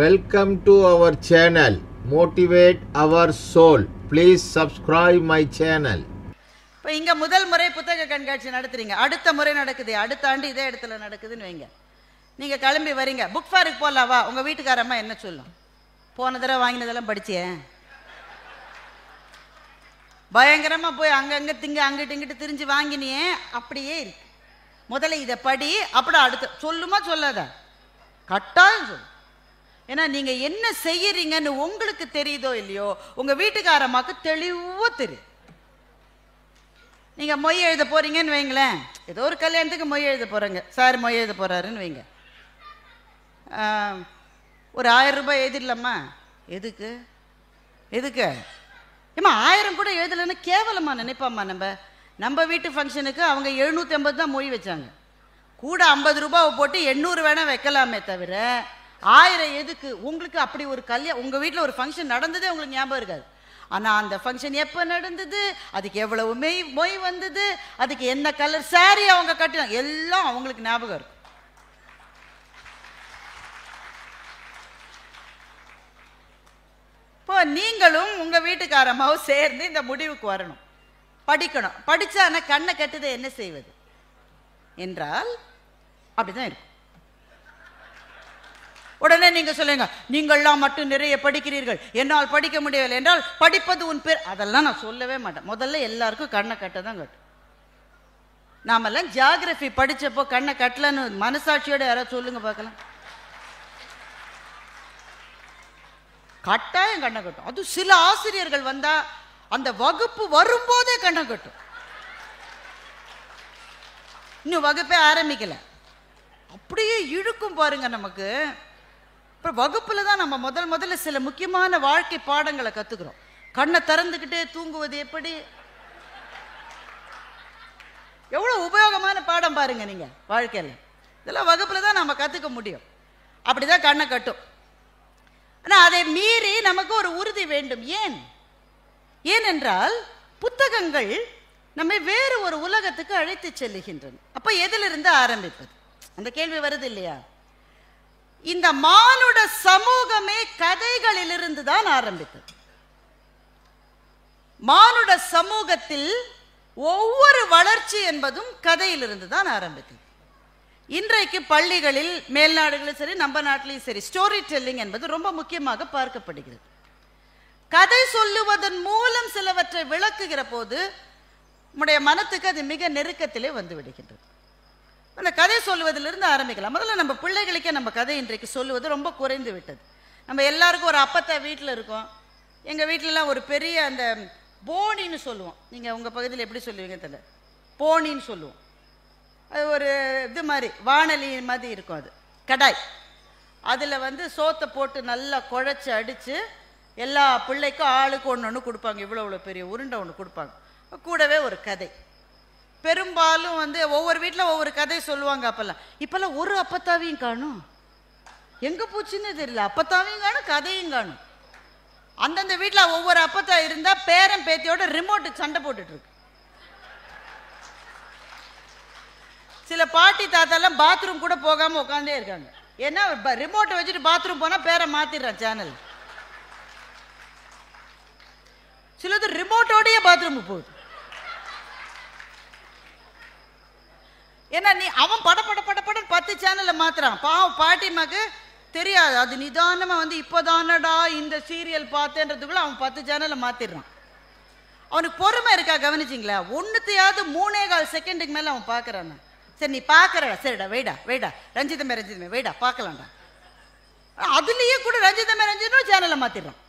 Welcome to our channel. Motivate our soul. Please subscribe my channel. இப்போ இங்கே முதல் முறை புத்தக கண்காட்சி நடத்துறீங்க, அடுத்த முறை நடக்குது, அடுத்த ஆண்டு இதே இடத்துல நடக்குதுன்னு வைங்க. நீங்கள் கிளம்பி வரீங்க, புக் ஃபேருக்கு போகலாவா? உங்கள் வீட்டுக்காரம்மா என்ன சொல்லும்? போன தடவை வாங்கினதெல்லாம் படிச்சியே, பயங்கரமாக போய் அங்கங்கே அங்கிட்டு இங்கிட்டு திரிஞ்சு வாங்கினியே, அப்படியே இருக்கு. முதல்ல இதை படி, அப்புறம் அடுத்த சொல்லுமா சொல்லாத? கட்டாயம் சொல்லு. ஏன்னா நீங்கள் என்ன செய்யறீங்கன்னு உங்களுக்கு தெரியுதோ இல்லையோ, உங்கள் வீட்டுக்காரம்மாக்கு தெளிவாக தெரியும். நீங்கள் மொய் எழுத போகிறீங்கன்னு வைங்களேன், ஏதோ ஒரு கல்யாணத்துக்கு மொய் எழுத போகிறேங்க, சார் மொய் எழுத போகிறாருன்னு வைங்க. ஒரு 1000 ரூபாய் எழுதிடலாமா? எதுக்கு எதுக்கு ஏமா 1000 கூட எழுதலைன்னு கேவலமா நினைப்பாம்மா. நம்ம வீட்டு ஃபங்க்ஷனுக்கு அவங்க 750 தான் மொய் வச்சாங்க. கூட 50 ரூபாவை போட்டு 800 வேணா வைக்கலாமே தவிர 1000 எதுக்கு? உங்களுக்கு அப்படி ஒரு கல்யாணம், உங்கள் வீட்டில் ஒரு ஃபங்க்ஷன் நடந்ததே உங்களுக்கு ஞாபகம் இருக்காது. ஆனால் அந்த ஃபங்க்ஷன் எப்போ நடந்தது, அதுக்கு எவ்வளவு மொய் வந்தது, அதுக்கு என்ன கலர் சாரி அவங்க கட்டினாங்க, எல்லாம் அவங்களுக்கு ஞாபகம் இருக்கும். இப்போ நீங்களும் உங்கள் வீட்டுக்காரமாவும் சேர்ந்து இந்த முடிவுக்கு வரணும், படிக்கணும். படித்தா கண்ணை கட்டுதை என்ன செய்வது என்றால் அப்படிதான் இருக்கும். உடனே நீங்க சொல்லுங்க, நீங்கள்லாம் மட்டும் நிறைய படிக்கிறீர்கள், என்னால் படிக்க முடியவில்லை என்றால் படிப்பது உன் பேர். அதெல்லாம் நான் சொல்லவே மாட்டேன். முதல்ல எல்லாருக்கும் கண்ணை கட்ட தான் கட்டும். நாமெல்லாம் ஜியாகிரபி படிச்சப்போ கண்ணை கட்டலன்னு மனசாட்சியோட யாராவது சொல்லுங்க பார்க்கலாம். கட்டாயம் கண்ணை கட்டும். அது சில ஆசிரியர்கள் வந்தா அந்த வகுப்பு வரும்போதே கண்ணை கட்டும். இன்னும் வகுப்பே ஆரம்பிக்கல, அப்படியே இழுக்கும் பாருங்க நமக்கு. இப்போ வகுப்புல தான் நம்ம முதல்ல சில முக்கியமான வாழ்க்கை பாடங்களை கத்துக்கிறோம். கண்ணை திறந்துக்கிட்டே தூங்குவது எப்படி, எவ்வளவு உபயோகமான பாடம் பாருங்க நீங்க வாழ்க்கையில். இதெல்லாம் வகுப்புல தான் நம்ம கத்துக்க முடியும். அப்படிதான் கண்ணை கட்டும். ஆனால் அதை மீறி நமக்கு ஒரு உறுதி வேண்டும். ஏனென்றால் புத்தகங்கள் நம்மை வேறு ஒரு உலகத்துக்கு அழைத்து செல்லுகின்றன. அப்ப எதிலிருந்து ஆரம்பிப்பது? அந்த கேள்வி வருது இல்லையா? இந்த மானுட சமூகமே கதைகளிலிருந்து தான் ஆரம்பித்தது. மானுட சமூகத்தில் ஒவ்வொரு வளர்ச்சி என்பதும் கதையிலிருந்து தான் ஆரம்பித்தது. இன்றைக்கு பள்ளிகளில், மேல்நாடுகளில் சரி, நம்ம நாட்டிலையும் சரி, ஸ்டோரி டெல்லிங் என்பது ரொம்ப முக்கியமாக பார்க்கப்படுகிறது. கதை சொல்லுவதன் மூலம் சிலவற்றை விளக்குகிற போது நம்முடைய மனத்துக்கு அது மிக நெருக்கத்திலே வந்து விடுகின்றது. அந்த கதை சொல்லுவதிலிருந்து ஆரம்பிக்கலாம். முதல்ல நம்ம பிள்ளைகளுக்கே நம்ம கதை இன்றைக்கு சொல்லுவது ரொம்ப குறைந்து விட்டது. நம்ம எல்லாருக்கும் ஒரு அப்பத்தா வீட்டில் இருக்கோம். எங்கள் வீட்டிலலாம் ஒரு பெரிய அந்த போனின்னு சொல்லுவோம். நீங்கள் உங்கள் பகுதியில் எப்படி சொல்லுவீங்க தெரியல, போனின்னு சொல்லுவோம். அது ஒரு இது மாதிரி வானொலி மாதிரி இருக்கும், அது கடாய். அதில் சோத்தை போட்டு நல்லா குழைச்சி அடித்து எல்லா பிள்ளைக்கும் ஆளுக்கு ஒன்று கொடுப்பாங்க. இவ்வளோ பெரிய உருண்டை ஒன்று கொடுப்பாங்க. கூடவே ஒரு கதை. பெரும்பாலும் ஒவ்வொரு வீட்டில் ஒவ்வொரு கதை சொல்லுவாங்க. இப்பெல்லாம் ஒரு அப்பத்தாவையும் காணும், எங்கே போச்சுன்னு தெரியல. அப்பத்தாவையும் காணும், கதையும் காணும். அந்தந்த வீட்டில் ஒவ்வொரு அப்பத்தா இருந்தால் பேரன் பேத்தியோட ரிமோட்டு சண்டை போட்டுட்டு இருக்கு. சில பாட்டி தாத்தாலாம் பாத்ரூம் கூட போகாமல் உட்காந்தே இருக்காங்க. ஏன்னா ரிமோட்டை வச்சுட்டு பாத்ரூம் போனால் பேரை மாற்றிடுறான் சேனல். சிலது ரிமோட்டோடைய பாத்ரூமுக்கு போகுது. ஏன்னா அவன் பட 10 சேனலை மாத்துறான். பாவம் பாட்டிமாக்கு தெரியாது. அது நிதானமா இப்போதானடா இந்த சீரியல் பார்த்தேன்றதுக்குள்ள அவன் 10 சேனலை மாத்திடுறான். அவனுக்கு பொறுமை இருக்கா? கவனிச்சிங்களா? ஒன்னுத்தையாவது 3.25 செகண்டுக்கு மேல அவன் பாக்குறான். சரி நீ பாக்குற, சரிடா வெயிடா ரஞ்சிதமே வெயிடா பார்க்கலாம்டா. அதுலயே கூட ரஞ்சிதமே சேனலை மாத்திடுறான்.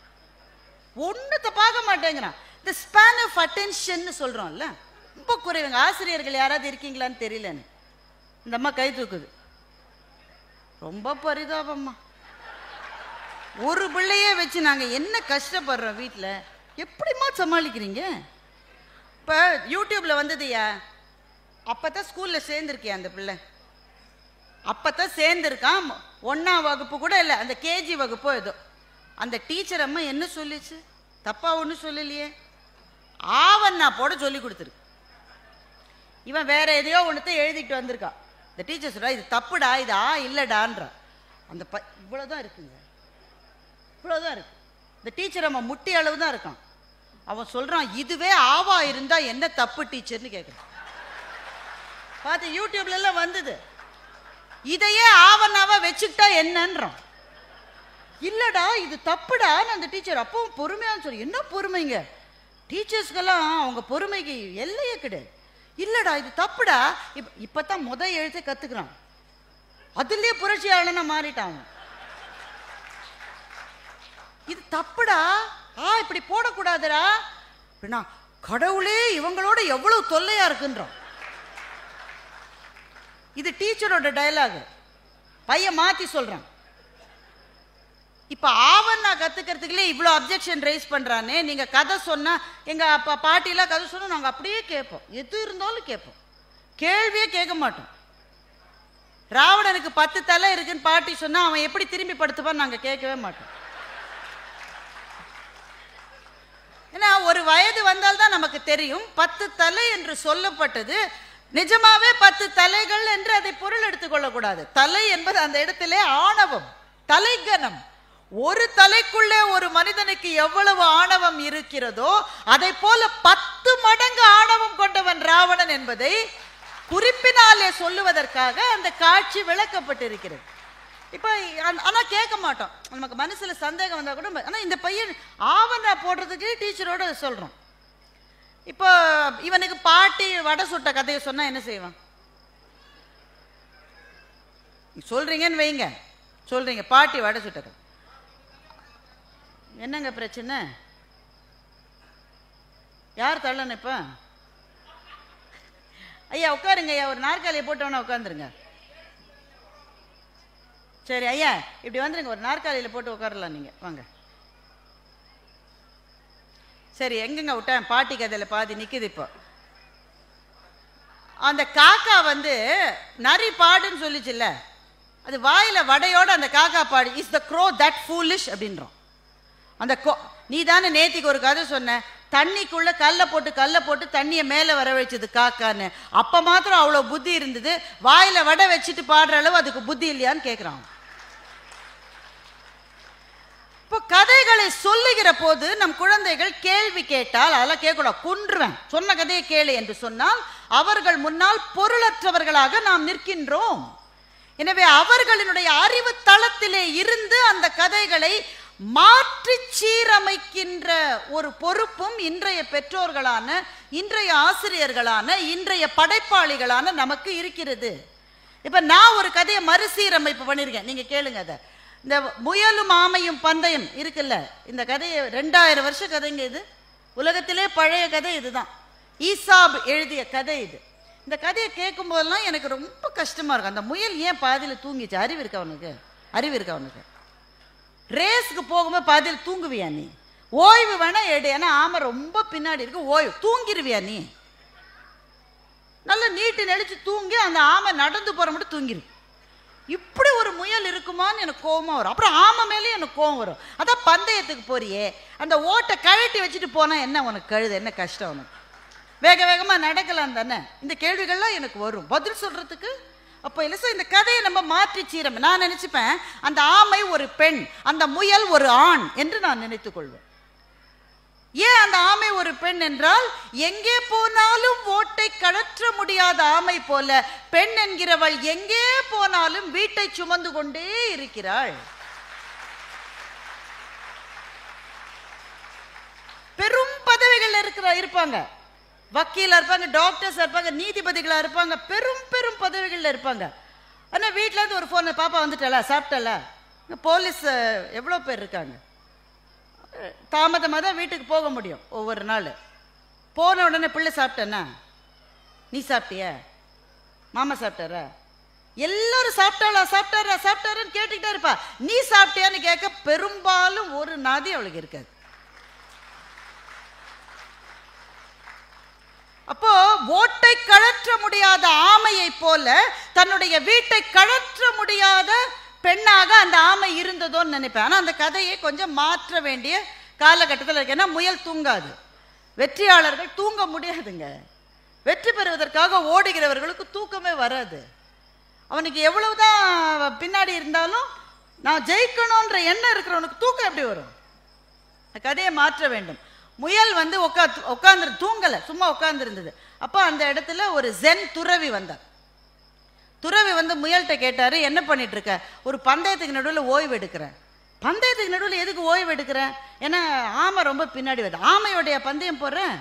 ஒன்னுத்த பார்க்க மாட்டேங்கிறான். இந்த ஸ்பேன் ஆஃப் அட்டென்ஷன் சொல்றோம்ல, ரொம்ப குறைவுங்க. ஆசிரியர்கள் யாராவது இருக்கீங்களான்னு தெரியலன்னு இந்த அம்மா கை தூக்குது. ரொம்ப பரிதாபம்மா. ஒரு பிள்ளையே வச்சு நாங்கள் என்ன கஷ்டப்படுறோம் வீட்டில். எப்படிமா சமாளிக்கிறீங்க? இப்போ யூடியூப்ல வந்ததுயா, அப்பதான் ஸ்கூலில் சேர்ந்துருக்கியா அந்த பிள்ளை, அப்பதான் சேர்ந்துருக்கான். 1ஆம் வகுப்பு கூட இல்லை, அந்த கேஜி வகுப்போ ஏதோ. அந்த டீச்சர் அம்மா என்ன சொல்லிச்சு? தப்பா ஒன்றும் சொல்லலையே, ஆவண்ணா போட சொல்லி கொடுத்துருக்கு. இவன் வேற எதையோ ஒன்றுத்த எழுதிட்டு வந்திருக்கான். இந்த டீச்சர் சொல்றா இது தப்புடா, இது இல்லடான்ற. அந்த இவ்வளவுதான் இருக்குங்க. இவ்வளோதான் இருக்கு. இந்த டீச்சர் அவன் முட்டி அளவு தான் இருக்கான். அவன் சொல்றான், இதுவே ஆவா இருந்தா என்ன தப்பு டீச்சர்னு கேட்குறான். பார்த்து யூடியூப்ல எல்லாம் வந்தது. இதையே ஆவனாவா வச்சுக்கிட்டா என்னன்றான். இல்லடா இது தப்புடா. அந்த டீச்சர் அப்பவும் பொறுமையான்னு சொல்லி, என்ன பொறுமைங்க, டீச்சர்ஸ்க்கெல்லாம் அவங்க பொறுமைக்கு எல்லையே கிடையாது. இல்லடா இது தப்புடா. இப்பதான் எழுத்தை கத்துக்கிறான். அதுலயே புரட்சியாளனா மாறிட்டான். இது தப்புடா, இப்படி போடக்கூடாதுடா. கடவுளே இவங்களோட எவ்வளவு தொல்லையா இருக்குன்றான். இது டீச்சரோட டயலாக். பையன் மாத்தி சொல்றான். இப்ப ஆவன் நான் கத்துக்கிறதுக்குள்ளே இவ்வளவு அப்ஜெக்ஷன் ரைஸ் பண்றானே. நீங்க கதை சொன்னா, எங்க அப்பா பாட்டிலாம் கதை சொன்னா நாங்க அப்படியே கேட்போம். எது இருந்தாலும் கேட்போம், கேள்வியே கேட்க மாட்டோம். ராவணனுக்கு 10 தலை இருக்குன்னு பாட்டி சொன்னா அவன் எப்படி திரும்பி படுத்துப்பான்னு நாங்க கேட்கவே மாட்டோம். ஏன்னா ஒரு வயது வந்தால்தான் நமக்கு தெரியும் 10 தலை என்று சொல்லப்பட்டது நிஜமாவே 10 தலைகள் என்று அதை பொருள் எடுத்துக்கொள்ளக்கூடாது. தலை என்பது அந்த இடத்திலே ஆணவம், தலைகனம். ஒரு தலைக்குள்ளே ஒரு மனிதனுக்கு எவ்வளவு ஆணவம் இருக்கிறதோ அதை போல 10 மடங்கு ஆணவம் கொண்டவன் ராவணன் என்பதை குறிப்பினாலே சொல்லுவதற்காக அந்த காட்சி விளக்கப்பட்டிருக்கிறது. இப்ப ஆனா கேட்க மாட்டோம். நமக்கு மனசுல சந்தேகம் வந்தா கூட, ஆனா இந்த பையன் ஆவணா போடுறதுக்கு டீச்சரோட சொல்றோம். இப்போ இவனுக்கு பாட்டி வடை சுட்ட கதையை சொன்னா என்ன செய்வான்? சொல்றீங்கன்னு வைங்க, சொல்றீங்க பாட்டி வடை சுட்ட கதை, என்னங்க பிரச்சனை? யார் தள்ளணும்? இப்ப ஐயா உட்காருங்க ஐயா, ஒரு நாற்காலியை போட்டவனா உட்காந்துருங்க. சரி ஐயா இப்படி வந்துருங்க, ஒரு நாற்காலியில போட்டு உட்காரலாம். நீங்க வாங்க. சரி எங்கங்க விட்டேன்? பாட்டி கதையில பாதி நிக்குது. இப்போ அந்த காக்கா நரி பாடுன்னு சொல்லிச்சுல்ல, அது வாயில வடையோட அந்த காக்கா பாடு, is the crow that foolish அப்படின்றோம். அந்த நீ தானே நேத்திக்கு ஒரு கதை சொன்ன, தண்ணிக்குள்ள கல்லை போட்டு தண்ணியை மேலே வர வச்சது காக்கான்னு. அப்ப மாத்திரம் அவ்வளோ புத்தி இருந்தது, வாயில வடை வச்சுட்டு பாடுற அளவு அதுக்கு புத்தி இல்லையான்னு கேட்குறான். இப்போ கதைகளை சொல்லுகிற போது நம் குழந்தைகள் கேள்வி கேட்டால் அதெல்லாம் கேட்கக்கூடாது, கொன்றுவேன், சொன்ன கதையை கேளு என்று சொன்னால் அவர்கள் முன்னால் பொருளற்றவர்களாக நாம் நிற்கின்றோம். எனவே அவர்களினுடைய அறிவு தளத்திலே இருந்து அந்த கதைகளை மாற்றி சீரமைக்கின்ற ஒரு பொறுப்பும் இன்றைய பெற்றோர்களான, இன்றைய ஆசிரியர்களான, இன்றைய படைப்பாளிகளான நமக்கு இருக்கிறது. இப்ப நான் ஒரு கதையை மறுசீரமைப்பு பண்ணிருக்கேன், நீங்க கேளுங்க. அதை இந்த முயலும் ஆமையும் பந்தயம் இருக்குல்ல, இந்த கதையை 2000 வருஷ கதைங்க. இது உலகத்திலே பழைய கதை. இதுதான் ஈசாப் எழுதிய கதை. இது இந்த கதையை கேட்கும் போதெல்லாம் எனக்கு ரொம்ப கஷ்டமா இருக்கும். அந்த முயல் ஏன் பாதியில் தூங்கிச்சு? அறிவு இருக்கா அவனுக்கு? அறிவு இருக்கா அவனுக்கு? ரேஸ்க்கு போகும்போது பாதியில் தூங்குவியா நீ? ஓய்வு வேணா எடு, ஏன்னா ஆமை ரொம்ப பின்னாடி இருக்கு, ஓய்வு. தூங்கிடுவியா நீ? நல்லா நீட்டு நெளிச்சு தூங்கி அந்த ஆமை நடந்து போற மட்டும் தூங்கிரு. இப்படி ஒரு முயல் இருக்குமான்னு எனக்கு கோபமா வரும். அப்புறம் ஆமை மேலேயும் எனக்கு கோபம் வரும். அதான் பந்தயத்துக்கு போறியே, அந்த ஓட்டை கழட்டி வச்சுட்டு போனா என்ன உனக்கு கழுது? என்ன கஷ்டம் உனக்கு? வேக வேகமா நடக்கலாம் தானே? இந்த கேள்விகள்லாம் எனக்கு வரும் பதில் சொல்றதுக்கு. அப்போ இல்லை இந்த கதையை நம்ம மாற்றி சீரம். நான் நினைச்சுப்பேன் அந்த ஆமை ஒரு பெண், அந்த முயல் ஒரு ஆண் என்று நான் நினைத்துக் கொள்வேன். ஏன் அந்த ஆமை ஒரு பெண் என்றால், எங்கே போனாலும் ஓட்டை கழற்ற முடியாத ஆமை போல பெண் என்கிறவள் எங்கே போனாலும் வீட்டை சுமந்து கொண்டே இருக்கிறாள். பெரும் பதவிகள் இருப்பாங்க, வக்கீலா இருப்பாங்க, டாக்டர்ஸ் இருப்பாங்க, நீதிபதிகளா இருப்பாங்க, பெரும் பெரும் பதவிகள்ல இருப்பாங்க. ஆனா வீட்டுல இருந்து ஒரு போன், பாப்பா வந்துட்டாளா, சாப்பிட்டாளா? போலீஸ் எவ்வளவு பேர் இருக்காங்க. தாமதமாக தான் வீட்டுக்கு போக முடியும் ஒவ்வொரு நாள். போன உடனே பிள்ளை சாப்பிட்டேன்னா, நீ சாப்பிட்டிய, மாமா சாப்பிட்டாரா, எல்லாரும் சாப்பிட்டாருன்னு கேட்டுக்கிட்டே இருப்பா. நீ சாப்பிட்டியான்னு கேட்க பெரும்பாலும் ஒரு நாதி அவளுக்கு இருக்காது. அப்போ ஓட்டை கழற்ற முடியாத ஆமையை போல தன்னுடைய வீட்டை கழற்ற முடியாத பெண்ணாக அந்த ஆமை இருந்ததோன்னு நினைப்பேன். ஆனால் அந்த கதையை கொஞ்சம் மாற்ற வேண்டிய காலகட்டத்தில் இருக்கு. ஏன்னா முயல் தூங்காது, வெற்றியாளர்கள் தூங்க முடியாதுங்க. வெற்றி பெறுவதற்காக ஓடுகிறவர்களுக்கு தூக்கமே வராது. அவனுக்கு எவ்வளவுதான் பின்னாடி இருந்தாலும் நான் ஜெயிக்கணும்ன்ற எண்ணம் இருக்கிறவனுக்கு தூக்கம் எப்படி வரும்? கதையை மாற்ற வேண்டும். முயல் வந்து உட்கார்ந்து தூங்கலை, சும்மா உட்கார்ந்து இருந்தது. அப்போ அந்த இடத்துல ஒரு ஜென் துறவி வந்தார். துறவி வந்து முயல்கிட்ட கேட்டாரு, என்ன பண்ணிட்டு இருக்க? ஒரு பந்தயத்துக்கு நடுவில் ஓய்வு எடுக்கிறேன். பந்தயத்துக்கு நடுவில் எதுக்கு ஓய்வு எடுக்கிறேன்? ஏன்னா ஆமை ரொம்ப பின்னாடி வருது. ஆமையோடைய பந்தயம் போடுறேன்.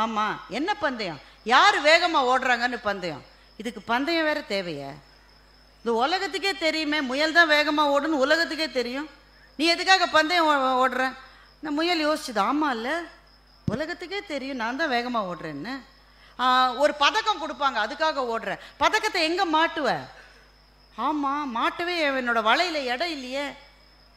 ஆமா, என்ன பந்தயம்? யார் வேகமா ஓடுறாங்கன்னு பந்தயம். இதுக்கு பந்தயம் வேற தேவையா? இந்த உலகத்துக்கே தெரியுமே, முயல் தான் வேகமா ஓடுன்னு உலகத்துக்கே தெரியும். நீ எதுக்காக பந்தயம் ஓடுற? இந்த முயல் யோசிச்சுது, ஆமா இல்ல, உலகத்துக்கே தெரியும் நான் தான் வேகமா ஓடுறேன்னு. ஒரு பதக்கம் கொடுப்பாங்க, அதுக்காக ஓடுறேன். பதக்கத்தை எங்க மாட்டுவ? ஆமா, மாட்டவே என்னோட வலையில இடம் இல்லையே.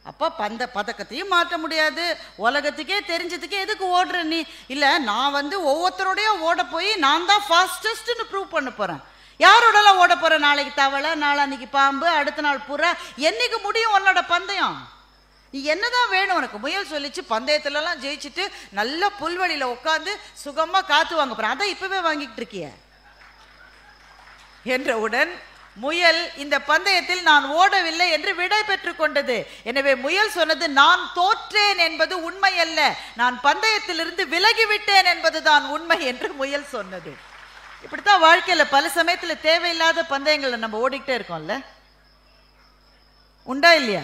அப்ப பதக்கத்தையும் மாற்ற முடியாது, உலகத்துக்கே தெரிஞ்சதுக்கே எதுக்கு ஓடுற நீ? இல்ல, நான் வந்து ஒவ்வொருத்தரோடய ஓட போய் நான் தான் ஃபாஸ்டஸ்ட்னு ப்ரூவ் பண்ண போறேன். யாரோடலாம் ஓட போறேன்? நாளைக்கு தவளை, நாளான்னைக்கு பாம்பு, அடுத்த நாள் புறா. என்னைக்கு முடியும் உன்னோட பந்தயம்? நீ என்னதான் வேணும் உனக்கு? முயல் சொல்லிச்சு, பந்தயத்துலலாம் ஜெயிச்சுட்டு நல்ல புல்வெளியில உட்காந்து சுகமா காத்து வாங்க போறேன், அதான் இப்பவே வாங்கிட்டு இருக்கிய என்றவுடன் முயல் இந்த பந்தயத்தில் நான் ஓடவில்லை என்று விடை பெற்றுக் கொண்டது. எனவே முயல் சொன்னது, நான் தோற்றேன் என்பது உண்மை அல்ல, நான் பந்தயத்திலிருந்து விலகிவிட்டேன் என்பதுதான் உண்மை என்று முயல் சொன்னது. இப்படித்தான் வாழ்க்கையில பல சமயத்துல தேவையில்லாத பந்தயங்களை நம்ம ஓடிக்கிட்டே இருக்கோம்ல, உண்டா இல்லையா?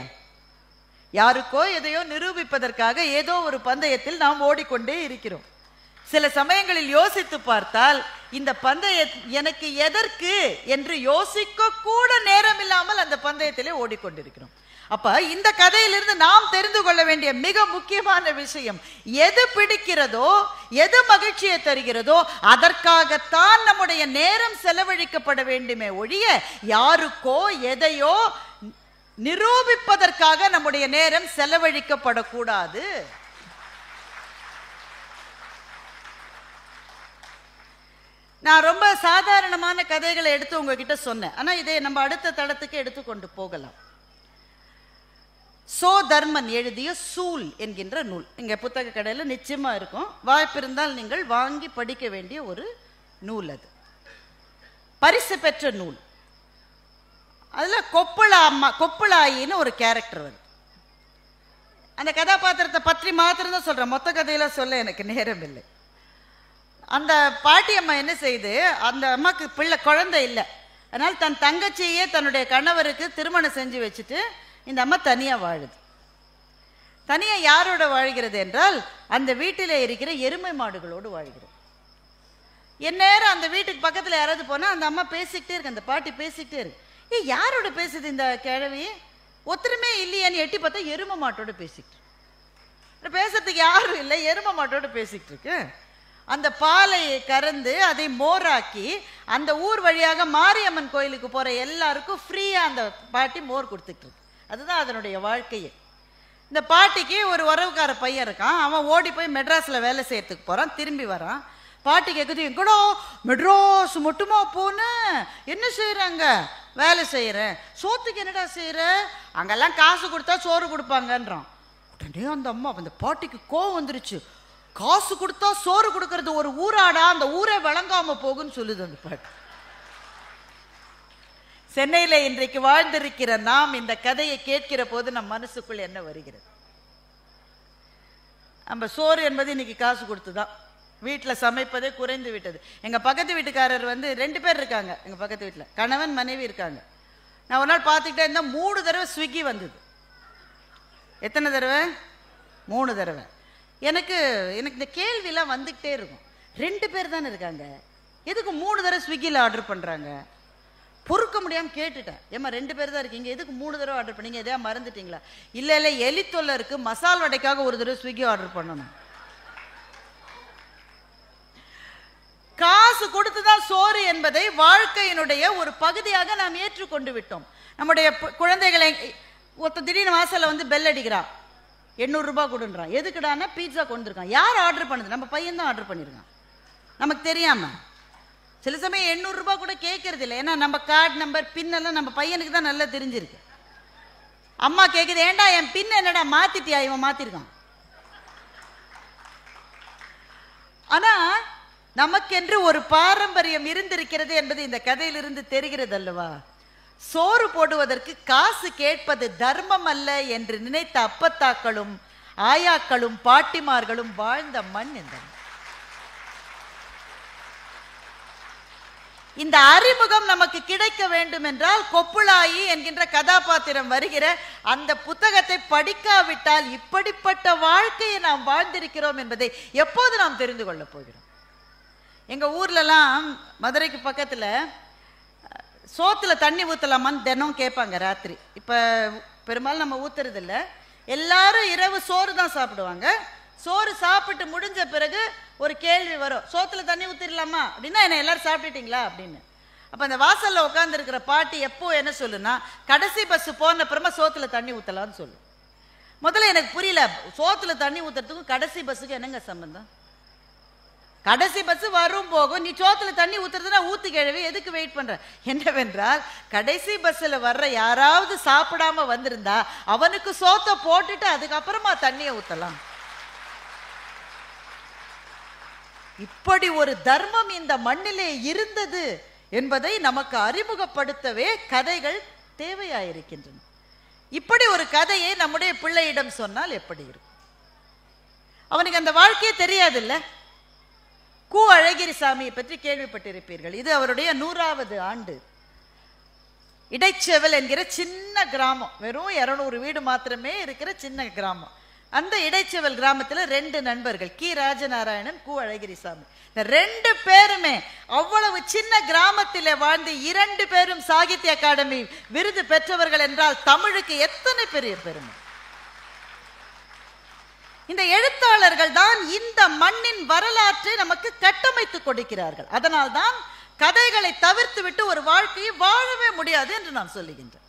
யாருக்கோ எதையோ நிரூபிப்பதற்காக ஏதோ ஒரு பந்தயத்தில் நாம் ஓடிக்கொண்டே இருக்கிறோம். சில சமயங்களில் யோசித்து பார்த்தால் இந்த பந்தயம் எனக்கு எதற்கு என்று யோசிக்க கூட நேரம் இல்லாமல் அந்த பந்தயத்திலே ஓடிக்கொண்டிருக்கிறோம். அப்ப இந்த கதையிலிருந்து நாம் தெரிந்து கொள்ள வேண்டிய மிக முக்கியமான விஷயம், எது பிடிக்கிறதோ, எது மகிழ்ச்சியை தருகிறதோ அதற்காகத்தான் நம்முடைய நேரம் செலவழிக்கப்பட வேண்டுமே ஒழிய யாருக்கோ எதையோ நிரூபிப்பதற்காக நம்முடைய நேரம் செலவழிக்கப்படக்கூடாது. நான் ரொம்ப சாதாரணமான கதைகளை எடுத்து உங்ககிட்ட சொன்னேன், ஆனா இதை நம்ம அடுத்த தளத்துக்கு எடுத்துக்கொண்டு போகலாம். சோ தர்மன் எழுதிய சூல் என்கின்ற நூல் இங்க புத்தக கடையில நிச்சயமா இருக்கும், வாய்ப்பிருந்தால் நீங்கள் வாங்கி படிக்க வேண்டிய ஒரு நூல். அது பரிசு பெற்ற நூல். அதுல கொப்பளாயின்னு ஒரு கேரக்டர் வருது. அந்த கதாபாத்திரத்தை பற்றி மாத்திரம் தான் சொல்றேன், மொத்த கதையில சொல்ல எனக்கு நேரம் இல்லை. அந்த பாட்டி அம்மா என்ன செய்து, அந்த அம்மாக்கு குழந்தை இல்லை, அதனால தன் தங்கச்சியே தன்னுடைய கணவருக்கு திருமணம் செஞ்சு வச்சுட்டு இந்த அம்மா தனியா வாழுது. தனியா யாரோட வாழ்கிறது என்றால் அந்த வீட்டில இருக்கிற எருமை மாடுகளோடு வாழ்கிறது. எந்நேரம் அந்த வீட்டுக்கு பக்கத்துல யாராவது போனா அந்த அம்மா பேசிக்கிட்டே இருக்கு, அந்த பாட்டி பேசிக்கிட்டே இருக்கு. யாரோட பேசுது இந்த கிழவி? ஒத்துருமே இல்லையான்னு எட்டி பார்த்தா எருமை மாட்டோட பேசிக்கிட்டு, பேசுறதுக்கு யாரும் இல்லை, எருமை மாட்டோட பேசிக்கிட்டு இருக்கு. அந்த பாலை கறந்து அதை மோராக்கி அந்த ஊர் வழியாக மாரியம்மன் கோயிலுக்கு போற எல்லாருக்கும் ஃப்ரீயா அந்த பாட்டி மோர் கொடுத்துட்டு இருக்கு. அதுதான் அதனுடைய வாழ்க்கையே. இந்த பாட்டிக்கு ஒரு உறவுக்கார பையன் இருக்கான், அவன் ஓடி போய் மெட்ராஸ்ல வேலை செய்யறதுக்கு போறான், திரும்பி வரான். பாட்டி கேட்குது, எங்கடோ மெட்ராஸ் மட்டுமா போன, என்ன செய்யறாங்க? வேலை செய்யறேன். சோத்துக்கு என்னடா செய்யற? அங்கெல்லாம் காசு கொடுத்தா சோறு கொடுப்பாங்கன்றான். உடனே அந்த அம்மா, அந்த பாட்டிக்கு கோவம் வந்துருச்சு. காசு கொடுத்தா சோறு கொடுக்கறது ஒரு ஊராடா, அந்த ஊரே வழங்காம போகுன்னு சொல்லுது அந்த பாட்டு. சென்னையில இன்றைக்கு வாழ்ந்திருக்கிற நாம் இந்த கதையை கேட்கிற போது நம் மனசுக்குள் என்ன வருகிறது? நம்ம சோறு என்பது இன்னைக்கு காசு கொடுத்துதான், வீட்டில் சமைப்பதே குறைந்து விட்டது. எங்க பக்கத்து வீட்டுக்காரர் வந்து 2 பேர் இருக்காங்க, எங்க பக்கத்து வீட்டில் கணவன் மனைவி இருக்காங்க. நான் ஒரு நாள் பார்த்துக்கிட்டே இருந்தா 3 தடவை ஸ்விக்கி வந்தது. எத்தனை தடவை? 3 தடவை. எனக்கு இந்த கேள்வியெல்லாம் வந்துகிட்டே இருக்கும், 2 பேர் தானே இருக்காங்க, எதுக்கு 3 தடவை ஸ்விக்கியில் ஆர்டர் பண்றாங்க? பொறுக்க முடியாம கேட்டுட்டேன், ஏமா 2 பேர் தான் இருக்கீங்க, எதுக்கு 3 தடவை ஆர்டர் பண்ணீங்க? எதையா மறந்துட்டீங்களா? இல்ல எலி தொல்லை இருக்கு, மசால் வடைக்காக ஒரு தடவை ஸ்விக்கி ஆர்டர் பண்ணணும். காசு கொடுத்துதான் சோறு என்பதை வாழ்க்கையினுடைய ஒரு பகுதியாக நாம் ஏற்றுக்கொண்டு விட்டோம். நம்முடைய குழந்தைகளை ஒருத்த திடீர்னு வாசல்ல வந்து பெல் அடிக்கிறா, 800 ரூபாய் கொடுன்றான். எதுக்குடானா பீட்சா கொண்டு இருக்கான். யார் ஆர்டர் பண்ணுது? நம்ம பையன் தான் ஆர்டர் பண்ணிருக்கான், நமக்கு தெரியாம. சில சமயம் 800 ரூபாய் கூட கேட்கறது இல்லை, ஏன்னா நம்ம கார்டு நம்பர் பின் எல்லாம் நம்ம பையனுக்கு தான் நல்லா தெரிஞ்சிருக்கு. அம்மா கேட்குது, ஏண்டா என் பின் என்னடா மாத்திட்டியா? இவன் மாத்திருக்கான். ஆனா நமக்கென்று ஒரு பாரம்பரியம் இருந்திருக்கிறது என்பது இந்த கதையிலிருந்து தெரிகிறது அல்லவா? சோறு போடுவதற்கு காசு கேட்பது தர்மம் அல்ல என்று நினைத்த அப்பத்தாக்களும் ஆயாக்களும் பாட்டிமார்களும் வாழ்ந்த மண் இந்த அறிமுகம் நமக்கு கிடைக்க வேண்டும் என்றால் கொப்புளாயி என்கின்ற கதாபாத்திரம் வருகிற அந்த புத்தகத்தை படிக்காவிட்டால் இப்படிப்பட்ட வாழ்க்கையை நாம் வாழ்ந்திருக்கிறோம் என்பதை எப்போது நாம் தெரிந்து கொள்ள போகிறோம்? எங்க ஊர்லலாம் மதுரைக்கு பக்கத்துல சோத்துல தண்ணி ஊத்தலாமான்னு தினம் கேட்பாங்க ராத்திரி. இப்ப பெரும்பாலும் நம்ம ஊத்துறது இல்லை. எல்லாரும் இரவு சோறு தான் சாப்பிடுவாங்க. சோறு சாப்பிட்டு முடிஞ்ச பிறகு ஒரு கேள்வி வரும், சோத்துல தண்ணி ஊத்திடலாமா அப்படின்னா, என்ன எல்லாரும் சாப்பிட்டுட்டீங்களா அப்படின்னு. அப்ப அந்த வாசல்ல உட்கார்ந்து இருக்கிற பாட்டி எப்போ என்ன சொல்லுன்னா, கடைசி பஸ் போன அப்புறமா சோத்துல தண்ணி ஊத்தலாம்னு சொல்லு. முதல்ல எனக்கு புரியல, சோத்துல தண்ணி ஊத்துறதுக்கும் கடைசி பஸ்ஸுக்கு என்னங்க சம்பந்தம்? கடைசி பஸ் வரும் போகும், நீ சோத்துல தண்ணி ஊத்துறதுன்னா ஊத்து கிழவி எதுக்கு வெயிட் பண்ற? என்னவென்றால் கடைசி பஸ்ல வர்ற யாராவது சாப்பிடாம வந்திருந்தா அவனுக்கு சோத்தை போட்டுட்டு அதுக்கப்புறமா தண்ணியை ஊத்தலாம். இப்படி ஒரு தர்மம் இந்த மண்ணிலே இருந்தது என்பதை நமக்கு அறிமுகப்படுத்தவே கதைகள் தேவையாயிருக்கின்றன. இப்படி ஒரு கதையை நம்முடைய பிள்ளையிடம் சொன்னால் எப்படி இருக்கும்? அவனுக்கு அந்த வாழ்க்கையே தெரியாது இல்ல. கு அழகிரிசாமியை பற்றி கேள்விப்பட்டிருப்பீர்கள். இது அவருடைய 100வது ஆண்டு. இடைச்செவல் என்கிற சின்ன கிராமம், வெறும் 200 வீடு மாத்திரமே இருக்கிற சின்ன கிராமம். அந்த இடைச்செவல் கிராமத்தில் 2 நண்பர்கள், கி ராஜநாராயணன், கு அழகிரிசாமி. இந்த 2 பேருமே அவ்வளவு சின்ன கிராமத்திலே வாழ்ந்து 2 பேரும் சாகித்ய அகாடமி விருது பெற்றவர்கள் என்றால் தமிழுக்கு எத்தனை பெரிய பெருமை! இந்த எழுத்தாளர்கள் தான் இந்த மண்ணின் வரலாற்றை நமக்கு கட்டமைத்து கொடுக்கிறார்கள். அதனால் தான் கதைகளை தவிர்த்து விட்டு ஒரு வாழ்க்கையை வாழவே முடியாது என்று நான் சொல்லுகின்றேன்.